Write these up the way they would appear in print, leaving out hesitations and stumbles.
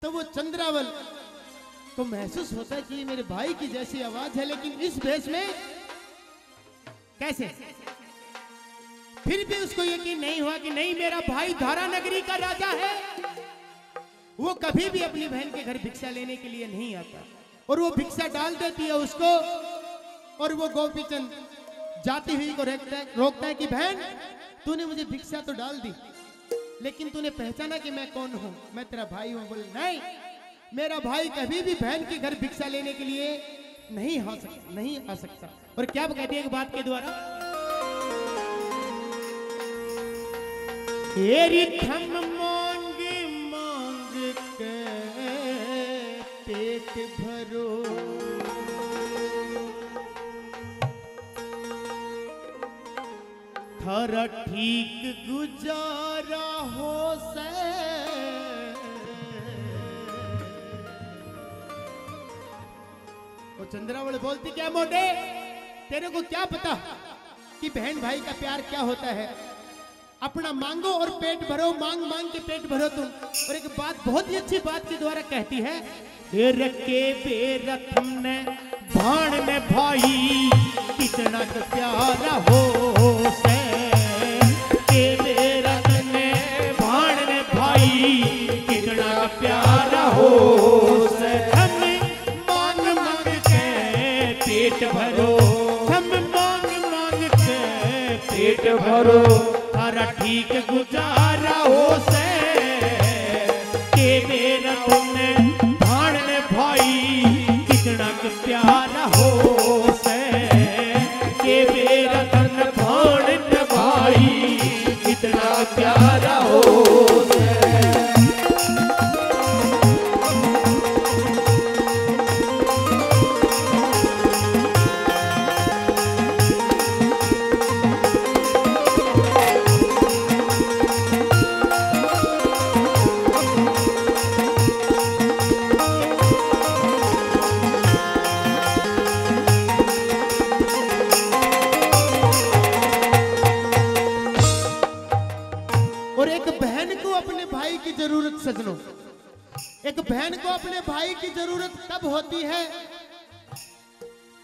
तो वो चंद्रावल को महसूस होता है कि मेरे भाई की जैसी आवाज है, लेकिन इस भेष में कैसे। फिर भी उसको यकीन नहीं हुआ कि नहीं, मेरा भाई धारा नगरी का राजा है। वो कभी भी अपनी बहन के घर भिक्षा लेने के लिए नहीं आता और वो भिक्षा डाल देती है उसको। और वो गोपीचंद जाती हुई को रोकता है कि बहन, तूने मुझे भिक्षा तो डाल दी, लेकिन तूने पहचाना कि मैं कौन हूं? मैं तेरा भाई हूं। बोले नहीं, मेरा भाई कभी भी बहन के घर भिक्षा लेने के लिए नहीं आ सकता। और क्या कहती है एक बात के द्वारा, थम मांग मांग के पेट भरो, थारा ठीक गुजारा हो से। वो चंद्रावल बोलती, क्या मोटे, तेरे को क्या पता कि बहन भाई का प्यार क्या होता है? अपना मांगो और पेट भरो, मांग मांग के पेट भरो तुम। और एक बात, बहुत ही अच्छी बात के द्वारा कहती है, रखे बेरखम ने भाण ने भाई कितना प्यारा हो से। के बेरखम ने भाण ने भाई कितना प्यारा हो से। हम मांग मांग के पेट भरो, हम मांग मांग के पेट भरो, तारा ठीक गुजारा हो से। के मेरा तुमने भाड़ने भाई कितना प्यारा हो से। के मेरा तुमने भाड़ने भाई कितना प्यारा हो से। सजनों, एक बहन को अपने भाई की जरूरत कब होती है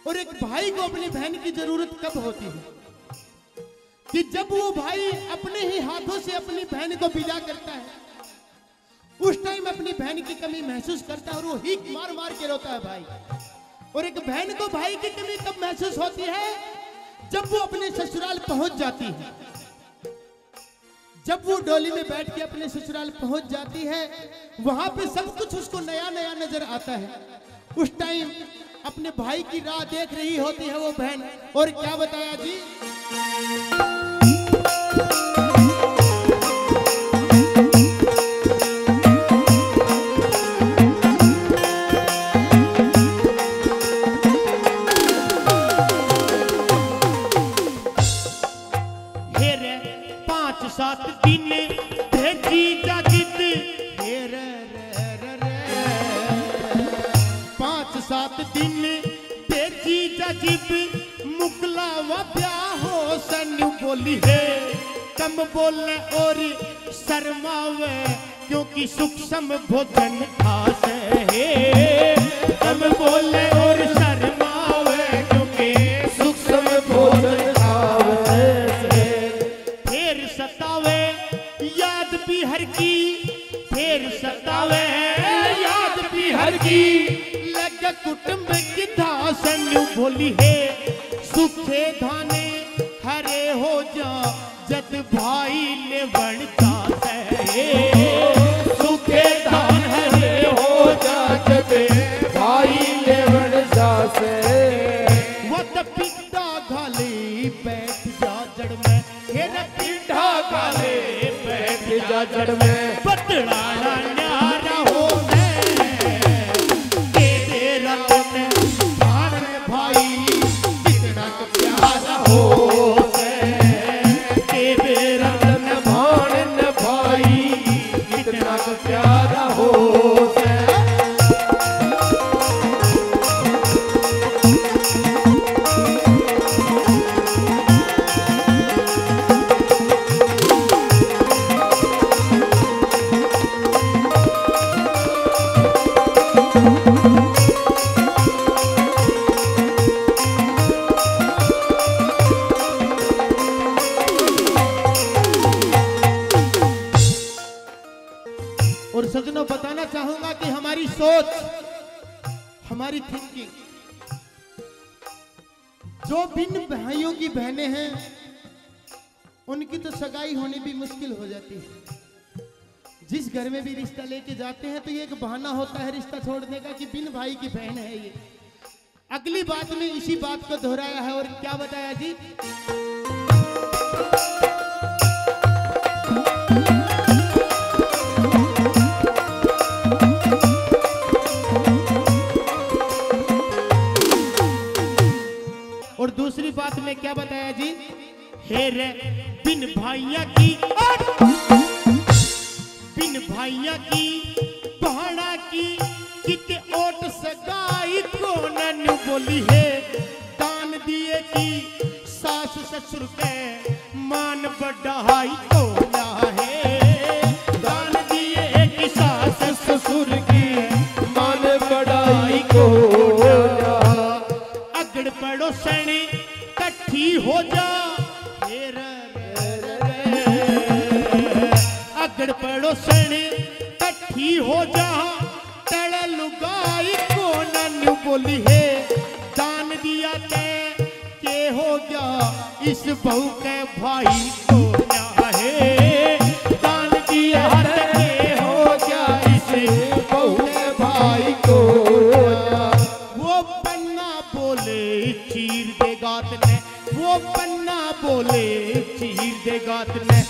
और एक भाई को अपनी बहन की जरूरत कब होती है? कि जब वो भाई अपने ही हाथों से अपनी बहन को विदा करता है, उस टाइम अपनी बहन की कमी महसूस करता है और वो हीक मार मार के रोता है भाई। और एक बहन को भाई की कमी कब महसूस होती है? जब वो अपने ससुराल पहुंच जाती है, जब वो डोली में बैठ के अपने ससुराल पहुंच जाती है, वहां पे सब कुछ उसको नया नया नजर आता है। उस टाइम अपने भाई की राह देख रही होती है वो बहन। और क्या बताया जी, बोली है कम बोलने और शर्मावे, क्योंकि सूक्ष्म भोजन खास है। कम बोलने और शर्मावे, क्योंकि सूक्ष्म भोजन खास है। फिर सतावे याद भी हर की, फिर सतावे याद भी हर की, लग कुटुंब की दासन बोली है। सुखे धाने हरे हो जा जत भाई ने बनता है। सुखे धान हरे हो जा जत भाई ने बनता है। वो तो पिंडा घाले बैठ जा जड़ में, हेरा पिंडा घाले बैठ जा जड़ में, बतड़ा न्यारा हो तेरा भाई कितना प्यारा हो। बताना चाहूंगा कि हमारी सोच, हमारी थिंकिंग, जो बिन भाइयों की बहनें हैं उनकी तो सगाई होनी भी मुश्किल हो जाती है। जिस घर में भी रिश्ता लेके जाते हैं तो ये एक बहाना होता है रिश्ता छोड़ने का कि बिन भाई की बहन है ये। अगली बात में इसी बात को दोहराया है और क्या बताया जी, और दूसरी बात में क्या बताया जी, हेर बिन भाइया की पहाड़ा की किते ओट सगाई को नन बोली है, दान दिए की सास ससुर के मान बढ़ाई को ना है, दान दिए की सास ससुर की मान बढ़ाई को ना, अगड़ पड़ोसन कट्ठी हो जा, अगड़ पड़ोसन कट्ठी हो जा, तड़ लुगाई को नन बोली है, दान दिया ते के हो गया इस बहू के भाई को ना है, दान दिया ते के हो गया इस बहू के भाई को ना। वो पन्ना बोले चीर दे गात ने, वो पन्ना बोले चीर दे गात ने,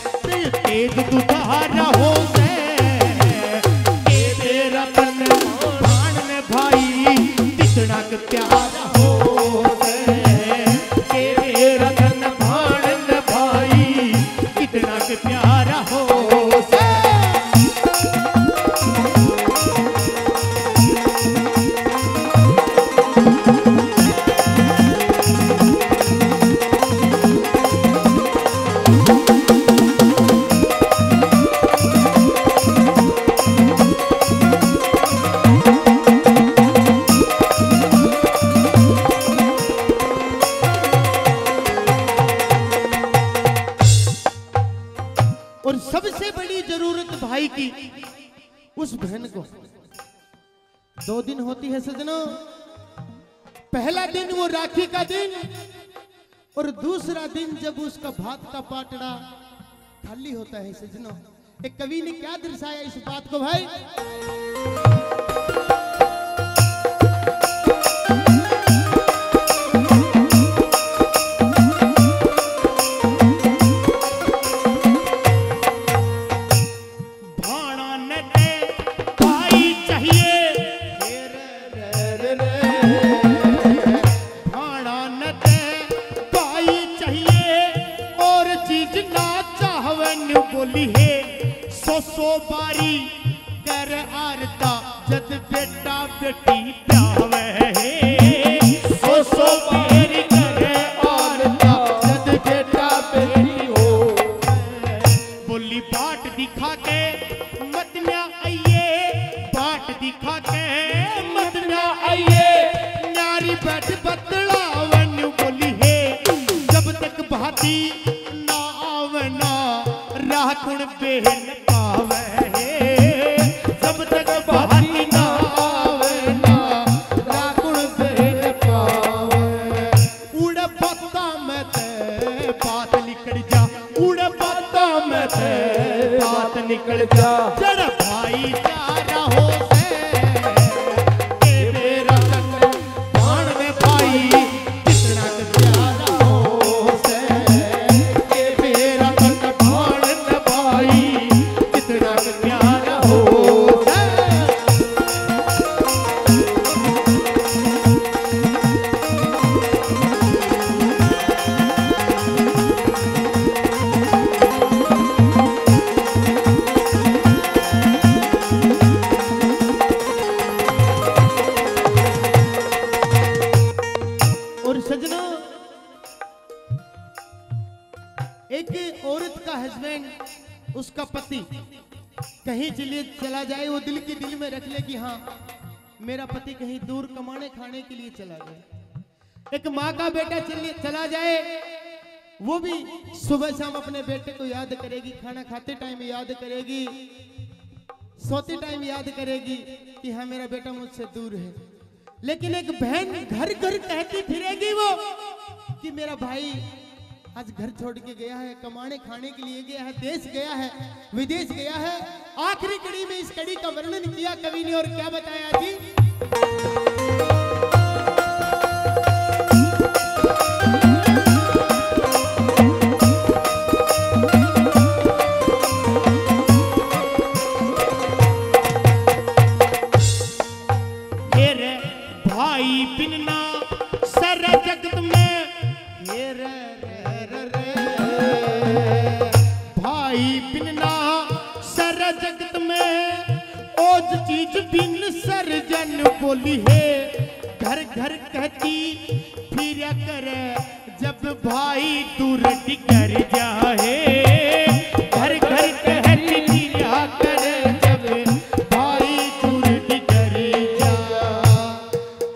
तेज दुधारा हो से मेरा तन भाण में भाई कितना प्यारा हो से, मेरा तन भाण में भाई कितना प्यारा हो से। और सबसे बड़ी जरूरत भाई की उस बहन को 2 दिन होती है सजनों। पहला दिन वो राखी का दिन और दूसरा दिन जब उसका भात का पाटड़ा खाली होता है सजनों। एक कवि ने क्या दर्शाया इस बात को भाई, बोली है सो बारी कर आरता जद बेटा बेटी प्यावे है, सो बारी कर आरता जद बेटा बेटी हो, बोली बाट दिखा के मत ना आइए, बाट दिखा के मत ना आइए, नारी बैठ बतलावन बोली है, जब तक भाती ना आवे ना राखुण बेहन पावे है, जब तक भाती ना आवे ना राखुण बेहन पावे, उड़ पत्ता में ते बात निकल जा, उड़ पत्ता में ते बात निकल जा, जड़ भाई चारा हो से के मेरा तन भाण में भाई कितना प्यारा हो से, के मेरा तन भाण में भाई कितना प्यारा हो से। और सजनों, एक औरत का हस्बैंड, उसका पति कहीं चलिए चला जाए, वो दिल की दिल में रख ले कि हाँ मेरा पति कहीं दूर कमाने खाने के लिए चला गया। एक माँ का बेटा चला जाए, वो भी सुबह शाम अपने बेटे को याद करेगी, खाना खाते टाइम याद करेगी, सोते टाइम याद करेगी कि हाँ मेरा बेटा मुझसे दूर है, लेकिन एक बहन घर घर कहती फिरेगी वो कि मेरा भाई आज घर छोड़ के गया है, कमाने खाने के लिए गया है, देश गया है, विदेश गया है। आखिरी कड़ी में इस कड़ी का वर्णन किया कवि ने और क्या बताया जी। भाई बिना सर जगत में, भाई बिना सर जगत में ओज चीज बिन सरजन बोली है। घर घर कहती फिर करे जब भाई दूर टिकर जाए। घर घर कहती फिर करे जब भाई दूर टिकर जाए।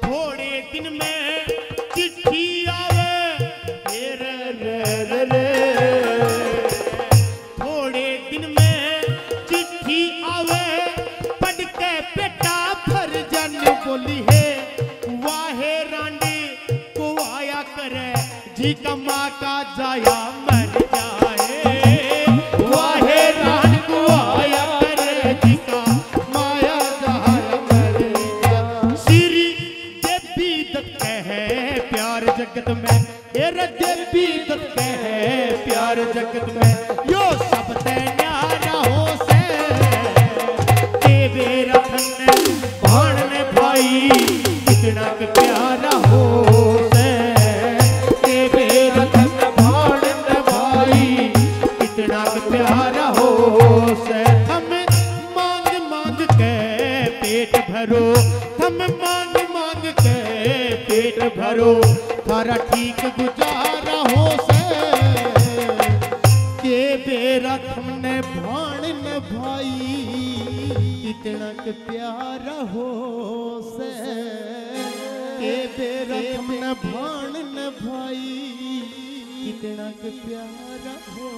थोड़े दिन में चिट्ठी आवे, थोड़े दिन में चिट्ठी आवे, पढ़ के बेटा फरजन बोली है। वाहे रांडी को आया करे जी का माँ का जाया मर जाए। वाहे रांडी को आया करे जी का माया जाया मर जाए। श्री देवी दत्त है प्यार जगत में, देवी दत्त है प्यार जगत में। यो सब ते न्यारा हो से देवे रखन भाण ने भाई कितना प्यारा हो से। देवे रखन भाण ने भाई कितना प्यारा हो से। हम मांग मांग के पेट भरो, हम मांग मांग के पेट भरो, थारा ठीक गुजारा हो से। के बेरा तुमने भाण न भाई कितना प्यारा हो से। के बेरा तुमने भाण न भाई कितना प्यारा हो।